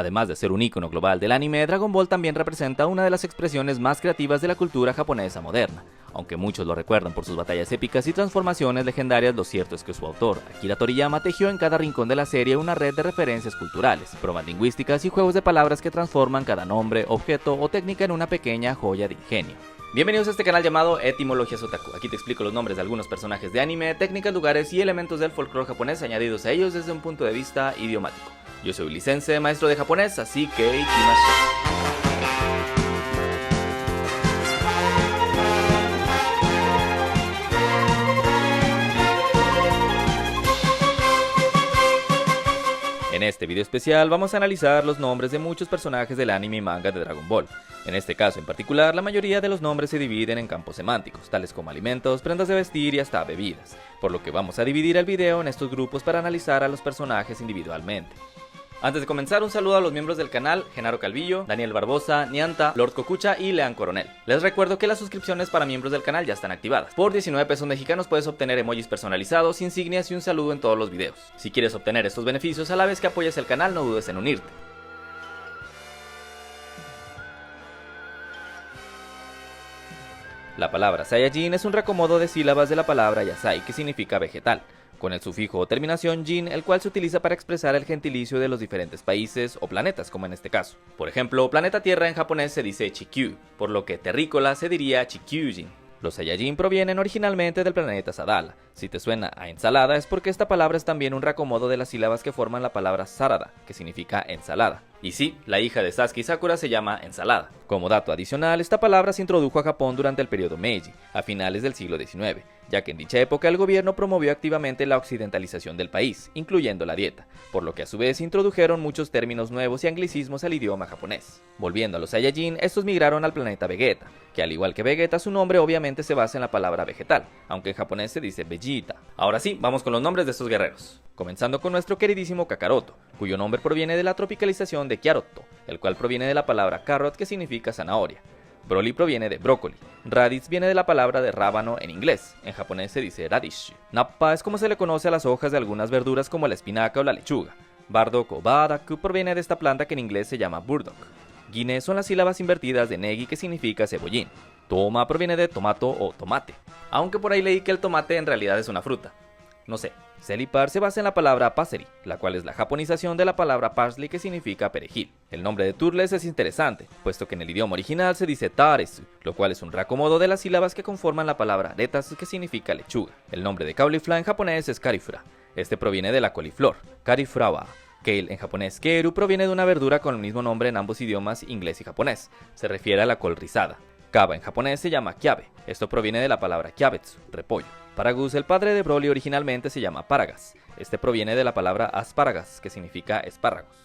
Además de ser un ícono global del anime, Dragon Ball también representa una de las expresiones más creativas de la cultura japonesa moderna. Aunque muchos lo recuerdan por sus batallas épicas y transformaciones legendarias, lo cierto es que su autor, Akira Toriyama, tejió en cada rincón de la serie una red de referencias culturales, bromas lingüísticas y juegos de palabras que transforman cada nombre, objeto o técnica en una pequeña joya de ingenio. Bienvenidos a este canal llamado Etimologías Otaku. Aquí te explico los nombres de algunos personajes de anime, técnicas, lugares y elementos del folclore japonés añadidos a ellos desde un punto de vista idiomático. Yo soy Ulisense, maestro de japonés, así que ikimashou. En este video especial vamos a analizar los nombres de muchos personajes del anime y manga de Dragon Ball. En este caso en particular, la mayoría de los nombres se dividen en campos semánticos, tales como alimentos, prendas de vestir y hasta bebidas, por lo que vamos a dividir el video en estos grupos para analizar a los personajes individualmente. Antes de comenzar, un saludo a los miembros del canal, Genaro Calvillo, Daniel Barbosa, Nianta, Lord Cocucha y Lean Coronel. Les recuerdo que las suscripciones para miembros del canal ya están activadas. Por 19 pesos mexicanos puedes obtener emojis personalizados, insignias y un saludo en todos los videos. Si quieres obtener estos beneficios a la vez que apoyas el canal, no dudes en unirte. La palabra Saiyajin es un reacomodo de sílabas de la palabra Yasai, que significa vegetal, con el sufijo o terminación jin, el cual se utiliza para expresar el gentilicio de los diferentes países o planetas, como en este caso. Por ejemplo, planeta Tierra en japonés se dice Chikyu, por lo que terrícola se diría Chikyujin. Los Saiyajin provienen originalmente del planeta Sadala. Si te suena a ensalada es porque esta palabra es también un reacomodo de las sílabas que forman la palabra Sarada, que significa ensalada. Y sí, la hija de Sasuke y Sakura se llama ensalada. Como dato adicional, esta palabra se introdujo a Japón durante el periodo Meiji, a finales del siglo XIX, ya que en dicha época el gobierno promovió activamente la occidentalización del país, incluyendo la dieta, por lo que a su vez introdujeron muchos términos nuevos y anglicismos al idioma japonés. Volviendo a los Saiyajin, estos migraron al planeta Vegeta, que al igual que Vegeta, su nombre obviamente se basa en la palabra vegetal, aunque en japonés se dice Vegeta. Ahora sí, vamos con los nombres de estos guerreros. Comenzando con nuestro queridísimo Kakaroto, cuyo nombre proviene de la tropicalización de Kyaroto, el cual proviene de la palabra carrot, que significa zanahoria. Broly proviene de brócoli. Raditz viene de la palabra de rábano en inglés, en japonés se dice radish. Nappa es como se le conoce a las hojas de algunas verduras como la espinaca o la lechuga. Bardock o Badaku proviene de esta planta que en inglés se llama burdock. Guine son las sílabas invertidas de negi, que significa cebollín. Toma proviene de tomato o tomate, aunque por ahí leí que el tomate en realidad es una fruta. No sé. Selipar se basa en la palabra paseri, la cual es la japonización de la palabra parsley, que significa perejil. El nombre de Turles es interesante, puesto que en el idioma original se dice taresu, lo cual es un reacomodo de las sílabas que conforman la palabra retas, que significa lechuga. El nombre de caulifla en japonés es karifura. Este proviene de la coliflor, karifrawa. Kale en japonés keru proviene de una verdura con el mismo nombre en ambos idiomas, inglés y japonés. Se refiere a la col rizada. Kaba en japonés se llama kiabe. Esto proviene de la palabra kiabetsu, repollo. Paragus, el padre de Broly, originalmente se llama Paragas. Este proviene de la palabra asparagas, que significa espárragos.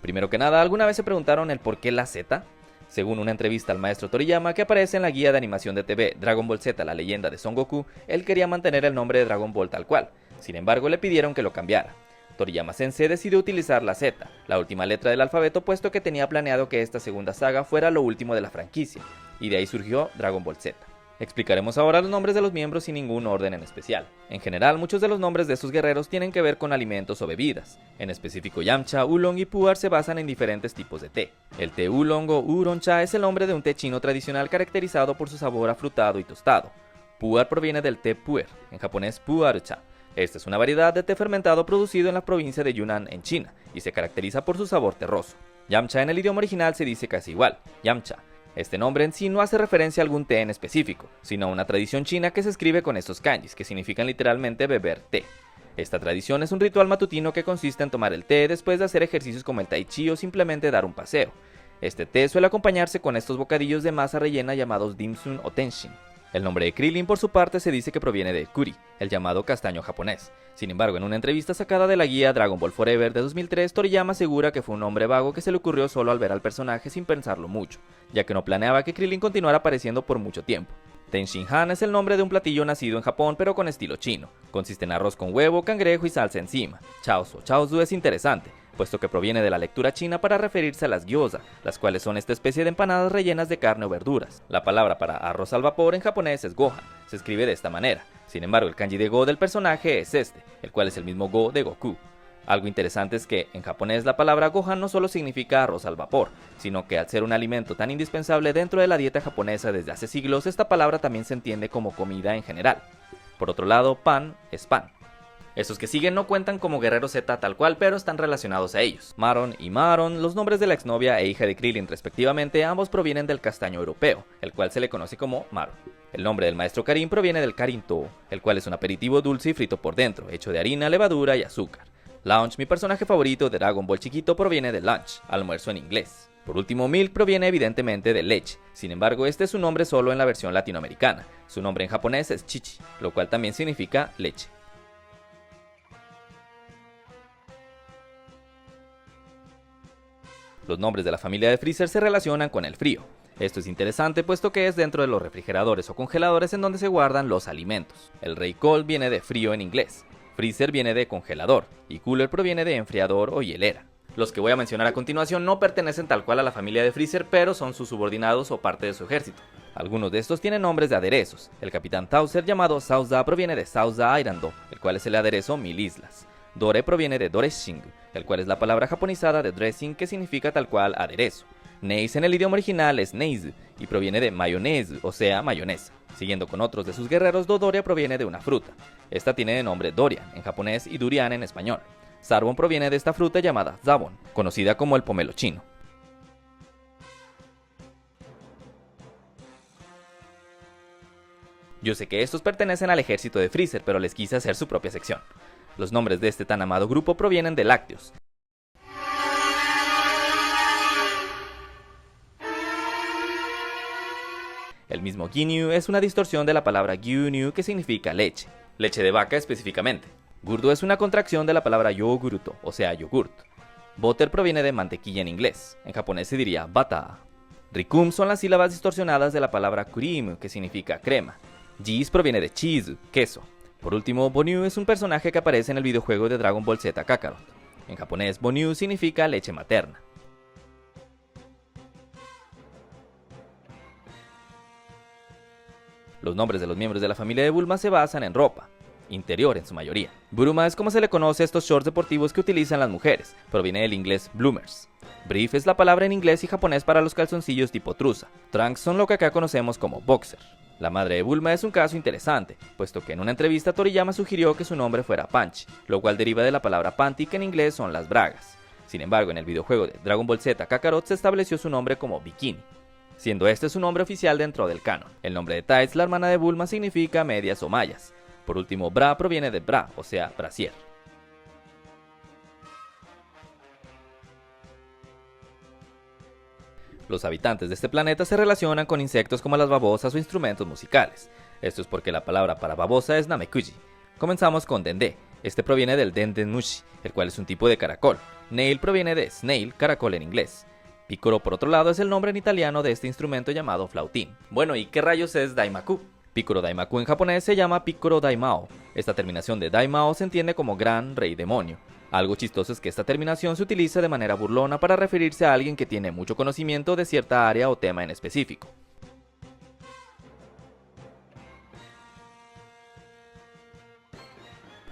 Primero que nada, ¿alguna vez se preguntaron el por qué la Z? Según una entrevista al maestro Toriyama que aparece en la guía de animación de TV Dragon Ball Z, la leyenda de Son Goku, él quería mantener el nombre de Dragon Ball tal cual. Sin embargo, le pidieron que lo cambiara. Toriyama Sensei decidió utilizar la Z, la última letra del alfabeto, puesto que tenía planeado que esta segunda saga fuera lo último de la franquicia, y de ahí surgió Dragon Ball Z. Explicaremos ahora los nombres de los miembros sin ningún orden en especial. En general, muchos de los nombres de estos guerreros tienen que ver con alimentos o bebidas. En específico, Yamcha, Oolong y Puar se basan en diferentes tipos de té. El té Oolong o Oolong Cha es el nombre de un té chino tradicional caracterizado por su sabor afrutado y tostado. Puar proviene del té Puer, en japonés Puar Cha. Esta es una variedad de té fermentado producido en la provincia de Yunnan en China y se caracteriza por su sabor terroso. Yamcha en el idioma original se dice casi igual, Yamcha. Este nombre en sí no hace referencia a algún té en específico, sino a una tradición china que se escribe con estos kanjis, que significan literalmente beber té. Esta tradición es un ritual matutino que consiste en tomar el té después de hacer ejercicios como el tai chi o simplemente dar un paseo. Este té suele acompañarse con estos bocadillos de masa rellena llamados dim sum o tenshin. El nombre de Krillin, por su parte, se dice que proviene de Kuri, el llamado castaño japonés. Sin embargo, en una entrevista sacada de la guía Dragon Ball Forever de 2003, Toriyama asegura que fue un nombre vago que se le ocurrió solo al ver al personaje sin pensarlo mucho, ya que no planeaba que Krillin continuara apareciendo por mucho tiempo. Tenshin Han es el nombre de un platillo nacido en Japón pero con estilo chino. Consiste en arroz con huevo, cangrejo y salsa encima. Chaosu o chaosu es interesante, puesto que proviene de la lectura china para referirse a las gyoza, las cuales son esta especie de empanadas rellenas de carne o verduras. La palabra para arroz al vapor en japonés es gohan, se escribe de esta manera. Sin embargo, el kanji de Go del personaje es este, el cual es el mismo Go de Goku. Algo interesante es que en japonés la palabra gohan no solo significa arroz al vapor, sino que al ser un alimento tan indispensable dentro de la dieta japonesa desde hace siglos, esta palabra también se entiende como comida en general. Por otro lado, pan es pan. Estos que siguen no cuentan como Guerrero Z tal cual, pero están relacionados a ellos. Maron y Maron, los nombres de la exnovia e hija de Krillin respectivamente, ambos provienen del castaño europeo, el cual se le conoce como Maron. El nombre del maestro Karin proviene del Karinto, el cual es un aperitivo dulce y frito por dentro, hecho de harina, levadura y azúcar. Lunch, mi personaje favorito de Dragon Ball chiquito, proviene de lunch, almuerzo en inglés. Por último, Milk proviene evidentemente de leche, sin embargo este es su nombre solo en la versión latinoamericana. Su nombre en japonés es Chichi, lo cual también significa leche. Los nombres de la familia de Freezer se relacionan con el frío. Esto es interesante puesto que es dentro de los refrigeradores o congeladores en donde se guardan los alimentos. El rey Cold viene de frío en inglés. Freezer viene de congelador, y Cooler proviene de enfriador o hielera. Los que voy a mencionar a continuación no pertenecen tal cual a la familia de Freezer, pero son sus subordinados o parte de su ejército. Algunos de estos tienen nombres de aderezos. El capitán Tauser llamado Sauza proviene de Sauza Airando, el cual es el aderezo Mil Islas. Dore proviene de Doreshing, el cual es la palabra japonizada de dressing que significa tal cual aderezo. Neis en el idioma original es Neise y proviene de mayonnaise, o sea, mayonesa. Siguiendo con otros de sus guerreros, Dodoria proviene de una fruta. Esta tiene de nombre Dorian en japonés y Durian en español. Zarbon proviene de esta fruta llamada Zabon, conocida como el pomelo chino. Yo sé que estos pertenecen al ejército de Freezer, pero les quise hacer su propia sección. Los nombres de este tan amado grupo provienen de lácteos. El mismo Ginyu es una distorsión de la palabra Gyunyu que significa leche, leche de vaca específicamente. Gurdu es una contracción de la palabra yogurto, o sea yogurt. Butter proviene de mantequilla en inglés, en japonés se diría bata. Rikum son las sílabas distorsionadas de la palabra kurim, que significa crema. Jis proviene de cheese, queso. Por último, Bonyu es un personaje que aparece en el videojuego de Dragon Ball Z Kakarot. En japonés, Bonyu significa leche materna. Los nombres de los miembros de la familia de Bulma se basan en ropa, interior en su mayoría. Buruma es como se le conoce a estos shorts deportivos que utilizan las mujeres, proviene del inglés bloomers. Brief es la palabra en inglés y japonés para los calzoncillos tipo truza. Trunks son lo que acá conocemos como boxer. La madre de Bulma es un caso interesante, puesto que en una entrevista Toriyama sugirió que su nombre fuera Panchi, lo cual deriva de la palabra panty que en inglés son las bragas. Sin embargo, en el videojuego de Dragon Ball Z Kakarot se estableció su nombre como Bikini, siendo este su nombre oficial dentro del canon. El nombre de Tights, la hermana de Bulma, significa medias o mallas. Por último, Bra proviene de bra, o sea, brasier. Los habitantes de este planeta se relacionan con insectos como las babosas o instrumentos musicales. Esto es porque la palabra para babosa es Namekuji. Comenzamos con Dende. Este proviene del Dendenmushi, el cual es un tipo de caracol. Nail proviene de snail, caracol en inglés. Piccolo, por otro lado, es el nombre en italiano de este instrumento llamado flautín. Bueno, ¿y qué rayos es Daimaku? Piccolo Daimaku en japonés se llama Piccolo Daimao. Esta terminación de Daimao se entiende como gran rey demonio. Algo chistoso es que esta terminación se utiliza de manera burlona para referirse a alguien que tiene mucho conocimiento de cierta área o tema en específico.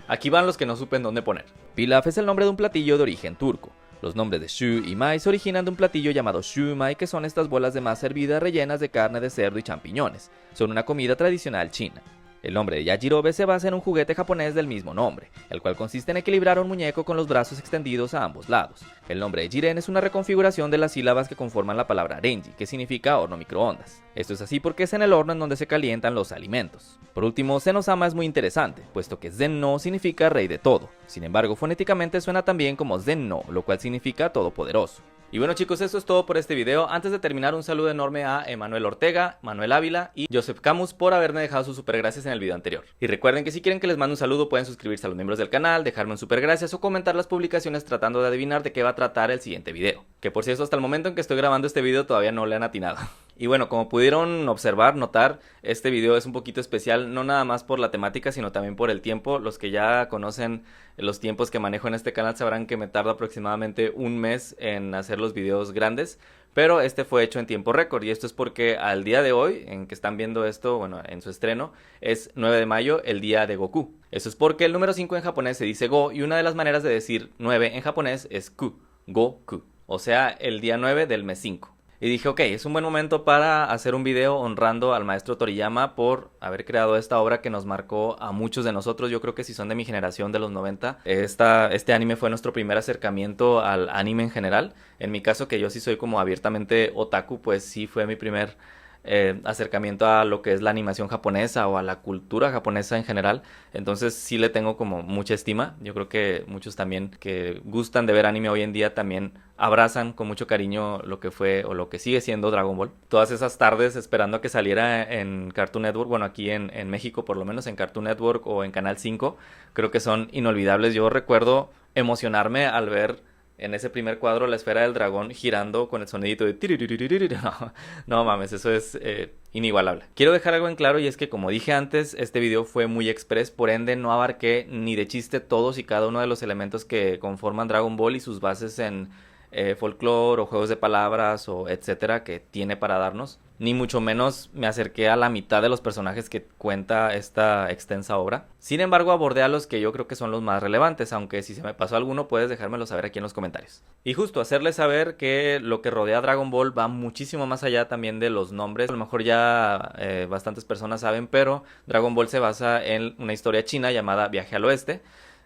Aquí van los que no supe en dónde poner. Pilaf es el nombre de un platillo de origen turco. Los nombres de shu y mai se originan de un platillo llamado shumai, que son estas bolas de masa hervida rellenas de carne de cerdo y champiñones. Son una comida tradicional china. El nombre de Yajirobe se basa en un juguete japonés del mismo nombre, el cual consiste en equilibrar a un muñeco con los brazos extendidos a ambos lados. El nombre de Jiren es una reconfiguración de las sílabas que conforman la palabra renji, que significa horno microondas. Esto es así porque es en el horno en donde se calientan los alimentos. Por último, Zenosama es muy interesante, puesto que Zen-no significa rey de todo. Sin embargo, fonéticamente suena también como Zen-no, lo cual significa todopoderoso. Y bueno chicos, eso es todo por este video. Antes de terminar, un saludo enorme a Emanuel Ortega, Manuel Ávila y Joseph Camus por haberme dejado sus super gracias en el video anterior. Y recuerden que si quieren que les mande un saludo pueden suscribirse a los miembros del canal, dejarme un super gracias o comentar las publicaciones tratando de adivinar de qué va a tratar el siguiente video. Que por cierto, hasta el momento en que estoy grabando este video todavía no le han atinado. Y bueno, como pudieron observar, notar, este video es un poquito especial, no nada más por la temática, sino también por el tiempo. Los que ya conocen los tiempos que manejo en este canal sabrán que me tardo aproximadamente un mes en hacer los videos grandes, pero este fue hecho en tiempo récord, y esto es porque al día de hoy, en que están viendo esto, bueno, en su estreno, es 9 de mayo, el día de Goku. Eso es porque el número 5 en japonés se dice Go, y una de las maneras de decir 9 en japonés es Ku, Goku, o sea, el día 9 del mes 5. Y dije, ok, es un buen momento para hacer un video honrando al maestro Toriyama por haber creado esta obra que nos marcó a muchos de nosotros. Yo creo que si son de mi generación de los 90, este anime fue nuestro primer acercamiento al anime en general. En mi caso, que yo sí soy como abiertamente otaku, pues sí fue mi primer acercamiento a lo que es la animación japonesa o a la cultura japonesa en general. Entonces sí le tengo como mucha estima. Yo creo que muchos también que gustan de ver anime hoy en día también abrazan con mucho cariño lo que fue o lo que sigue siendo Dragon Ball. Todas esas tardes esperando a que saliera en Cartoon Network, bueno, aquí en México por lo menos en Cartoon Network o en Canal 5, creo que son inolvidables. Yo recuerdo emocionarme al ver en ese primer cuadro la esfera del dragón girando con el sonidito de tiriririririri. No mames, eso es inigualable. Quiero dejar algo en claro, y es que, como dije antes, este video fue muy express, por ende no abarqué ni de chiste todos y cada uno de los elementos que conforman Dragon Ball y sus bases en folclore o juegos de palabras o etcétera que tiene para darnos. Ni mucho menos me acerqué a la mitad de los personajes que cuenta esta extensa obra. Sin embargo, abordé a los que yo creo que son los más relevantes, aunque si se me pasó alguno puedes dejármelo saber aquí en los comentarios. Y justo hacerles saber que lo que rodea a Dragon Ball va muchísimo más allá también de los nombres. A lo mejor ya bastantes personas saben, pero Dragon Ball se basa en una historia china llamada Viaje al Oeste.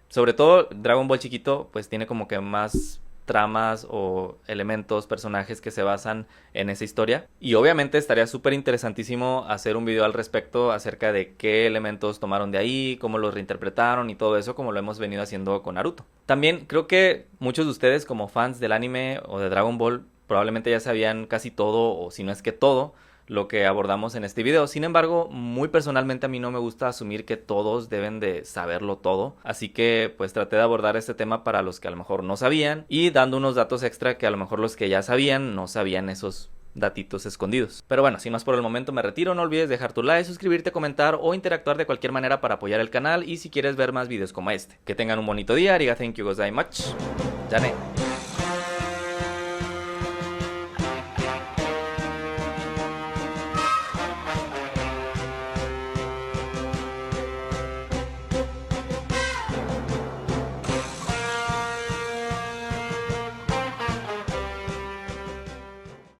Sobre todo Dragon Ball chiquito pues tiene como que más tramas o elementos, personajes que se basan en esa historia, y obviamente estaría súper interesantísimo hacer un video al respecto acerca de qué elementos tomaron de ahí, cómo los reinterpretaron y todo eso, como lo hemos venido haciendo con Naruto. También creo que muchos de ustedes, como fans del anime o de Dragon Ball, probablemente ya sabían casi todo, o si no es que todo lo que abordamos en este video. Sin embargo, muy personalmente a mí no me gusta asumir que todos deben de saberlo todo, así que pues traté de abordar este tema para los que a lo mejor no sabían, y dando unos datos extra que a lo mejor los que ya sabían no sabían esos datitos escondidos. Pero bueno, sin más por el momento me retiro. No olvides dejar tu like, suscribirte, comentar o interactuar de cualquier manera para apoyar el canal, y si quieres ver más videos como este. Que tengan un bonito día. Arigatou gozaimasu. Ya ne.